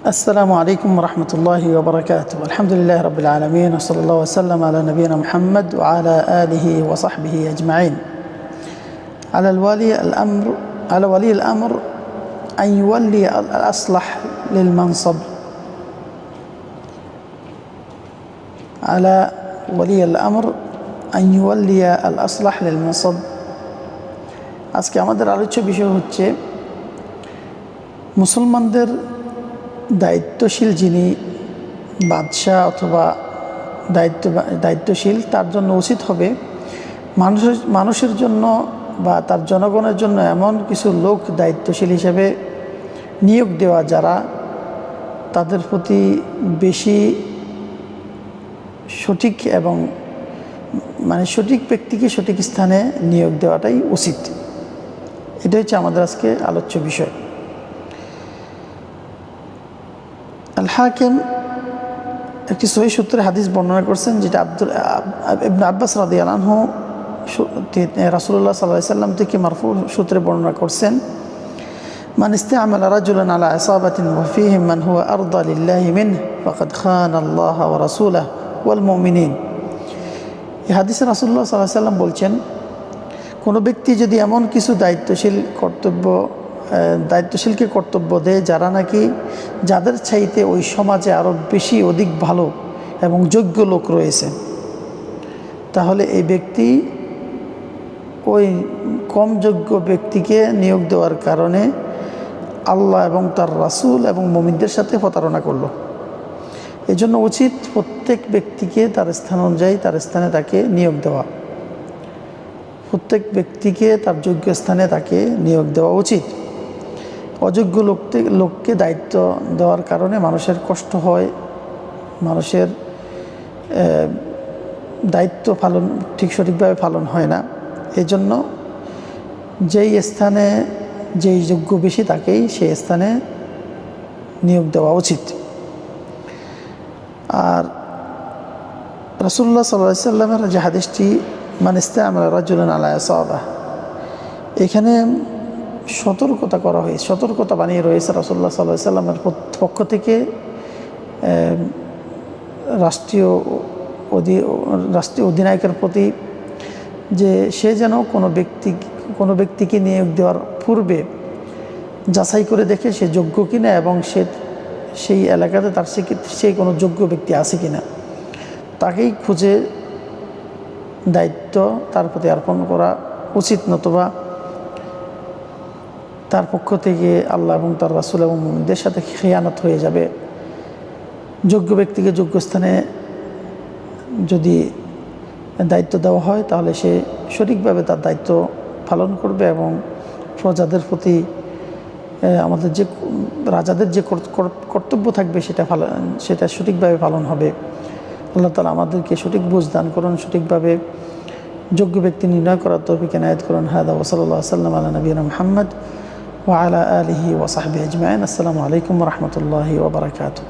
السلام عليكم ورحمة الله وبركاته. الحمد لله رب العالمين، وصلى الله وسلم على نبينا محمد وعلى آله وصحبه أجمعين. على ولي الأمر أن يولي الأصلح للمنصب. على ولي الأمر أن يولي الأصلح للمنصب। আজকে আমাদের আলোচ্য বিষয় হচ্ছে মুসলমানদের দায়িত্বশীল যিনি বাদশাহ অথবা দায়িত্বশীল, তার জন্য উচিত হবে মানুষের জন্য বা তার জনগণের জন্য এমন কিছু লোক দায়িত্বশীল হিসেবে নিয়োগ দেওয়া যারা তাদের প্রতি বেশি সঠিক এবং সঠিক ব্যক্তিকে সঠিক স্থানে নিয়োগ দেওয়াটাই উচিত। এটা হচ্ছে আমাদের আজকে আলোচ্য বিষয়। আল হাকিম একটি সহিহ সূত্রে হাদিস বর্ণনা করছেন, যেটা ইবনে আব্বাস রাদিয়াল্লাহু আনহু রাসূলুল্লাহ সাল্লাল্লাহু আলাইহি ওয়াসাল্লাম থেকে মারফু সূত্রে বর্ণনা করছেন, মান ইসতা'মালা রাজুলান আলা ইসাবাতিন ওয়া ফীহিম মান হুয়া আরদা লিল্লাহি মিনহু ফাকাদ খানা আল্লাহ ওয়া রাসূলাহু ওয়াল মুমিনিন। এই হাদিসে রাসূলুল্লাহ সাল্লাল্লাহু আলাইহি ওয়াসাল্লাম বলছেন, কোনো ব্যক্তি যদি এমন কিছু দায়িত্বশীলকে কর্তব্য দেয় যারা নাকি যাদের চাইতে ওই সমাজে আরও বেশি অধিক ভালো এবং যোগ্য লোক রয়েছে, তাহলে এই ব্যক্তি ওই কম যোগ্য ব্যক্তিকে নিয়োগ দেওয়ার কারণে আল্লাহ এবং তার রাসূল এবং মুমিনদের সাথে প্রতারণা করল। এই জন্য উচিত প্রত্যেক ব্যক্তিকে তার স্থান অনুযায়ী তার স্থানে তাকে নিয়োগ দেওয়া, প্রত্যেক ব্যক্তিকে তার যোগ্য স্থানে তাকে নিয়োগ দেওয়া উচিত। অযোগ্য লোককে দায়িত্ব দেওয়ার কারণে মানুষের কষ্ট হয়, মানুষের দায়িত্ব পালন সঠিকভাবে পালন হয় না। এই জন্য যেই স্থানে যেই যোগ্য বেশি তাকেই সেই স্থানে নিয়োগ দেওয়া উচিত। আর রাসূলুল্লাহ সাল্লাল্লাহু আলাইহি ওয়াসাল্লামের যে হাদিসটি মান ইসতা'মালা রাজুলান আলা ইসাবাহ, এখানে সতর্কতা করা হয়েছে, সতর্কতা বানিয়ে রয়েছে রাসূলুল্লাহ সাল্লাল্লাহু আলাইহি ওয়াসাল্লামের পক্ষ থেকে রাষ্ট্রীয় অধিনায়কের প্রতি, যে সে যেন কোনো ব্যক্তিকে নিয়োগ দেওয়ার পূর্বে যাচাই করে দেখে সে যোগ্য কিনা এবং সেই এলাকাতে সে কোনো যোগ্য ব্যক্তি আছে কিনা, তাকেই খুঁজে দায়িত্ব তার প্রতি অর্পণ করা উচিত। নতুবা তার পক্ষ থেকে আল্লাহ এবং তার রাসূল এবং মুমিনদের সাথে খেয়ানত হয়ে যাবে। যোগ্য ব্যক্তিকে যোগ্য স্থানে যদি দায়িত্ব দেওয়া হয় তাহলে সে সঠিকভাবে তার দায়িত্ব পালন করবে এবং প্রজাদের প্রতি আমাদের যে রাজাদের যে কর্তব্য থাকবে সেটা সঠিকভাবে পালন হবে। আল্লাহ তাআলা আমাদেরকে সঠিক বুঝ দান করুন, সঠিকভাবে যোগ্য ব্যক্তি নির্ণয় করার তৌফিক এনায়েত করুন। হাদা ওয়া সাল্লাল্লাহু আলাইহি ওয়া সাল্লাম আলা নবিয়িনা মুহাম্মদ ওয়া আলা আলিহি ওয়া সাহবিহি আজমাইন। আসসালামু আলাইকুম ওয়া রাহমাতুল্লাহি ওয়া বারাকাতুহু।